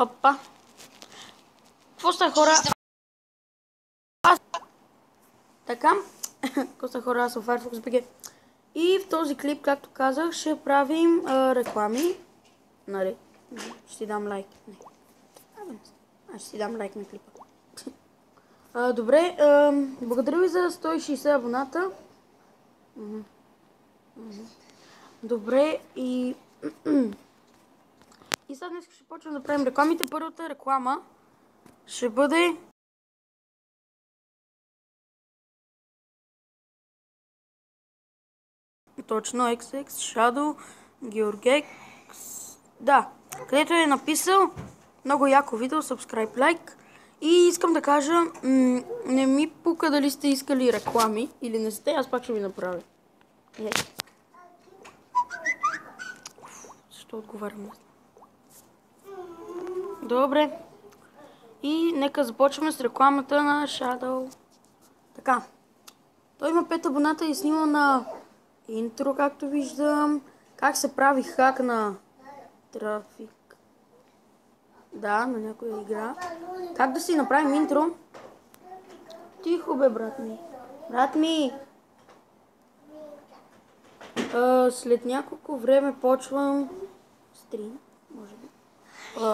Опа. Какво сте, хора? Така. Какво сте, хора? Аз съм Firefox BG. И в този клип, както казах, ще правим реклами. Нали? Ще си дам лайк. Аз ще си дам лайк на клипа. Добре. Благодаря ви за 160 абоната. Добре. И сега днес ще почвам да правим рекламите. Първата реклама ще бъде точно XX Shadow Georgex. Да, където е написал много яко видео, subscribe, like. И искам да кажа, не ми пука дали сте искали реклами или не сте, аз пак ще ви направя. Защо отговарям? Добре. И нека започваме с рекламата на Shadow. Така. Той има 5 абоната и снима на интро, както виждам. Как се прави хак на трафик. Да, на някоя игра. Как да си направим интро? Тихо бе, брат ми. Брат ми! След няколко време почвам стрим, може би.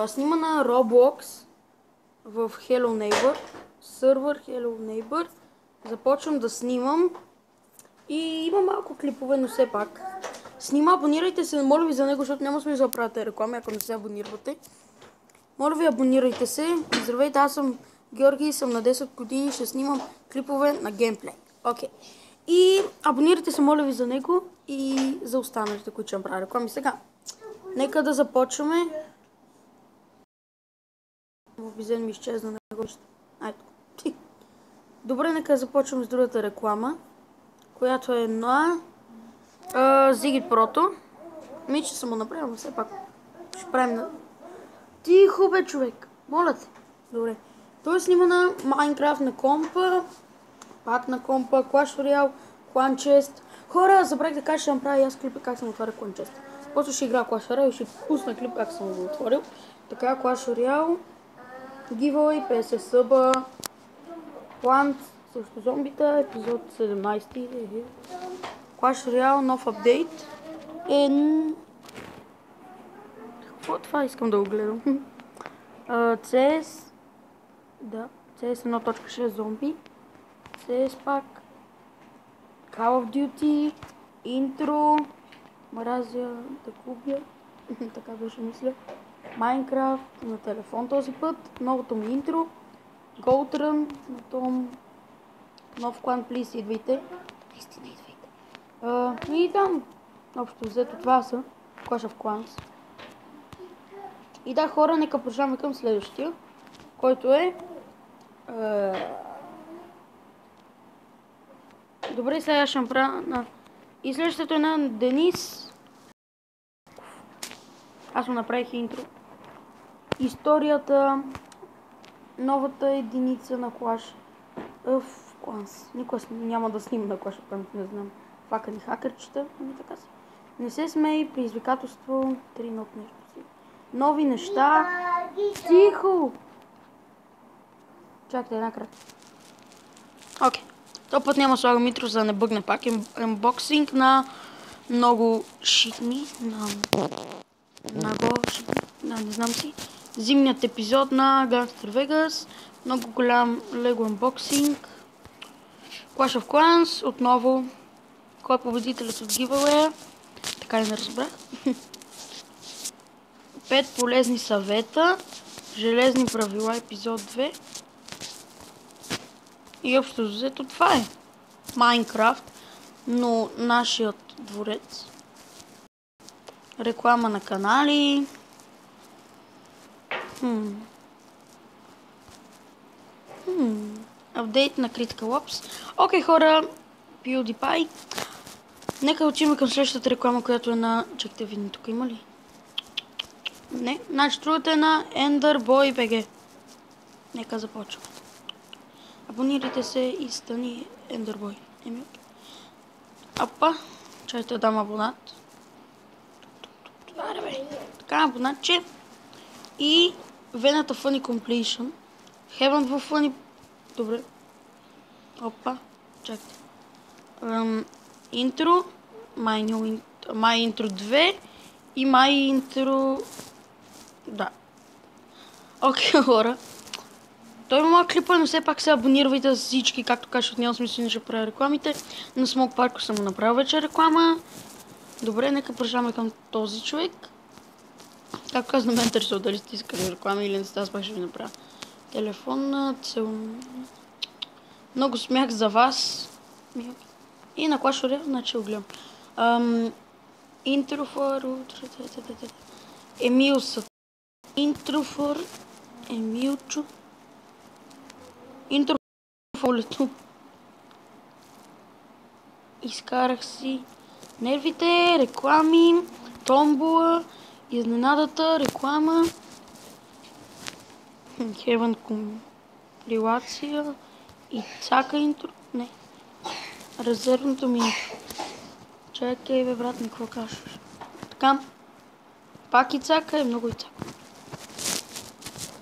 Снима на Roblox в Hello Neighbor. Сървър Hello Neighbor. Започвам да снимам. И има малко клипове, но все пак. Снима, абонирайте се, моля ви за него, защото няма смисъл да правите реклами, ако не се абонирате. Моля ви, абонирайте се. Здравейте, аз съм Георги, съм на 10 години, ще снимам клипове на геймплей. Окей. И абонирайте се, моля ви за него и за останалите, които ще правя реклами. Сега, нека да започваме. Визен ми изчезна на него. Добре, нека да започваме с другата реклама, която е на Ziggy Prото. Мисля, че съм го направил, но все пак ще правим на... Тихо бе, човек! Моля те! Добре. Той снима на Minecraft на компа. Пак на компа. Clash Royale. Clan Chest. Хора, забравих да кажа, ще направя и аз клипа как съм отваря Clan Chest. После ще играя Clash Royale и ще пусна клип как съм го отворил. Така, Clash Royale. Giveaway, 50 съба. Plant срещу зомбита. Епизод 17. Clash Royale, нов апдейт. Какво това искам да го гледам? CS. Да, CS 1.6 зомби. CS пак. Call of Duty. Интро. Мразя да губя. Така беше мисля. Minecraft на телефон този път. Новото ми интро. Gold Run на Том. Нов клан, плиз, идвайте. Наистина идвайте. И там. Общо взето това са. Clash of Clans. И да, хора, нека продължаваме към следващия, който е... Добре, сега ще направя на... И следващото е на Денис. Аз му направих интро. Историята, новата единица на Clash of Clans. Никога няма да снимам на Clash of Clans, не знам. Факани хакърчета, ами така си. Не се смей, предизвикателство, 3 нот нещо си. Нови неща. Тихо! Чакайте една крат. Окей. Този път няма слагам интро, за да не бъгне пак. Unboxing на много шитни. Не знам си. Зимният епизод на Gangster Vegas. Много голям Lego unboxing. Clash of Clans. Отново. Кой е победителят от giveaway? Така и не разбрах. 5 полезни съвета, железни правила, епизод 2. И общо взето това е Minecraft, но нашият дворец. Реклама на канали. Апдейт на Critical Ops. Окей, хора, PewDiePie. Нека учим към следващата реклама, която е на... Чакайте, видни, тук има ли? Не, значи другата е на Enderboy BG. Нека започваме. Абонирайте се и стани Enderboy. Апа, чайте да дам абонат. Така, абонатче. И Вената Funny Completion. Heaven в Funny... Добре. Опа. Чакайте. Intro. My Intro 2. И My Intro... Да. Окей, хора. Той има малък клипа, но все пак се абонирайте за всички, както кажа, от няма смисъл не ще правя рекламите. На Smoke Park съм направил вече реклама. Добре, нека продължаваме към този човек. Както казвам, ме интересува дали сте искали реклами или не сте, аз пак ще ви направя. Телефонна цел... Много смях за вас. И на Clash Royale, значи го гледам. Intro for... Емилса. Intro for... Емилчо. Intro for лето. Изкарах си нервите, реклами, томбола, изненадата, реклама, Heaven компилация и цака интро. Не. Резервното ми интро. Чакай, бе, брат, ми какво кажеш? Така. Пак и цака, много и цака.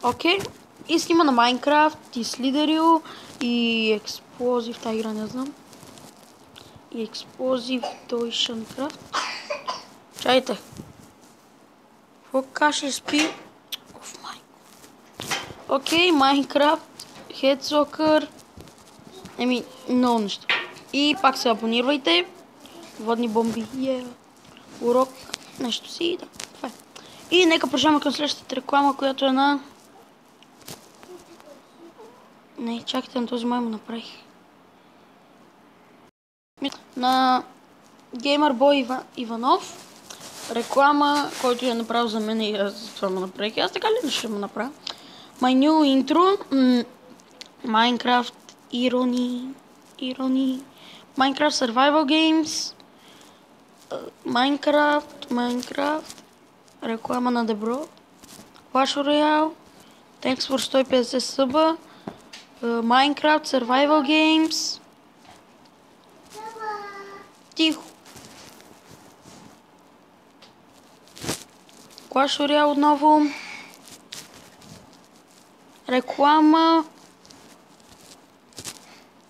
Окей. И снима на Майнкрафт, и Слидерил, и Експлозив, тази игра не знам. И Експлозив, той Шанкрафт. Чайте. Какво каше спи? Оф, майко. Окей, Майнкрафт, Head Soccer. Много неща. И пак се абонирайте. Водни бомби. Урок. Нещо си. Да, това е. И нека продължаваме към следващата реклама, която е на... Не, чакайте, на този май му направих. На GamerBoy Иванов. Реклама, който я направил за мен и аз това му направих. Аз така ли не ще му направя? My new intro. Minecraft Irony. Minecraft Survival Games. Minecraft. Реклама на Дебро. Clash Royale. Thanks for 150 съба. Minecraft Survival Games. Тихо. Clash Royale отново. Реклама.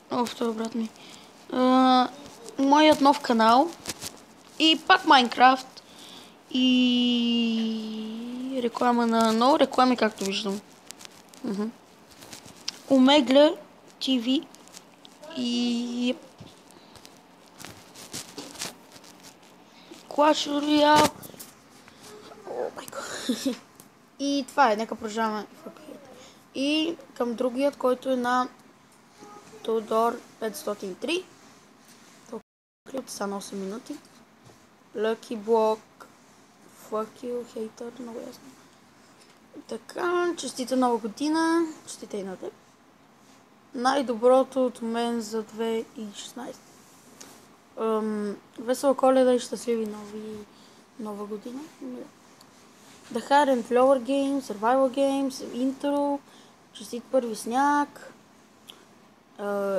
Това брат ми. Моят нов канал. И пак Майнкрафт. И реклама на много реклами, както виждам. Омегля ТВ. И Clash Royale. О, майко. И това е, нека продължаваме. И към другият, който е на Тодор 503. Клип са на 8 минути. Lucky Block. Fuck you, hater, много ясно. Така, честита нова година. Честита и на теб. Най-доброто от мен за 2016. Весела Коледа и щастливи нова година. The Hard and Flower Games, Survival Games, Intro, честит първи сняг.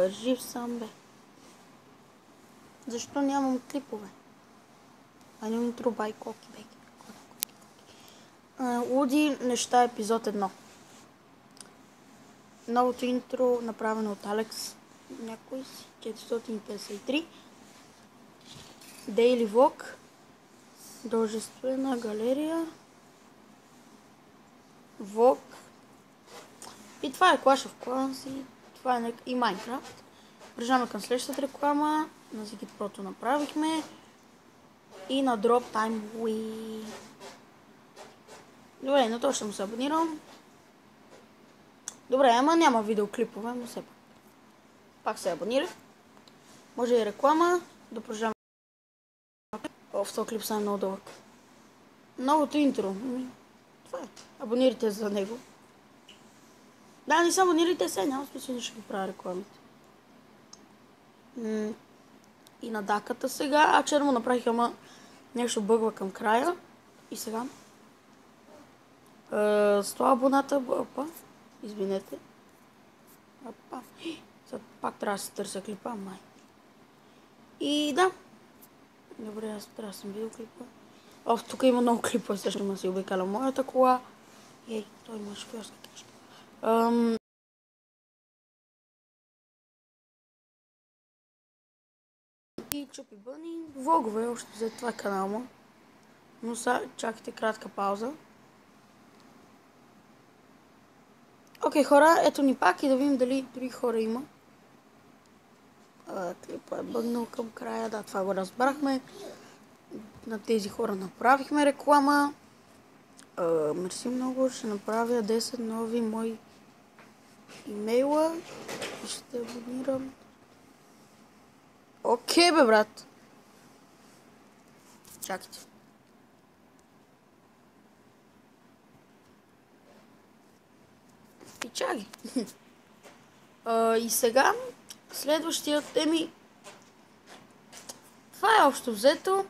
Жив съм, бе. Защо нямам клипове? Нямам интро бай коки, бе. Луди неща, епизод 1. Новото интро, направено от Алекс някой си, 453. Daily Vlog. Дължествена галерия. Vlog. И това е Clash of Clans това е и Minecraft. Продължаваме към следващата реклама. На Zigit Pro направихме. И на Drop Time Wii. Добре, на това ще му се абонирам. Добре, ама няма видеоклипове, но все пак. Пак се абонирах. Може и реклама. Да продължаваме. В този клип са много дълъг. Новото интро. Това е. Абонирайте за него. Да, не се абонирайте се, няма смисъл да ще ги правя рекламите. И на даката сега. Вчера му направих, ама нещо бъгва към края. И сега. 100 абоната. Опа. Извинете. Опа. Сега пак трябва да се търся клипа, май. И да. Добре, аз трябва да съм видео клипа. Тук има много клипа, също ма си обикаля моята кола. Ей, той има шофьорска книжка. И Чупи Бъни, влогове, още за това канал му. Но сега чакайте кратка пауза. Окей, хора, ето ни пак и да видим дали други хора има. Клипът е бъгнал към края, да, това го разбрахме. На тези хора направихме реклама. Мерси много, ще направя 10 нови мои имейла и ще абонирам. Окей, бе, брат. Чакайте. И чакай. И сега, следващия теми. Това е общо взето.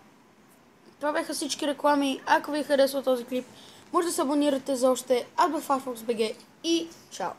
Това бяха всички реклами. Ако ви е харесал този клип, може да се абонирате за още. Аз бях FirefoxBG и чао!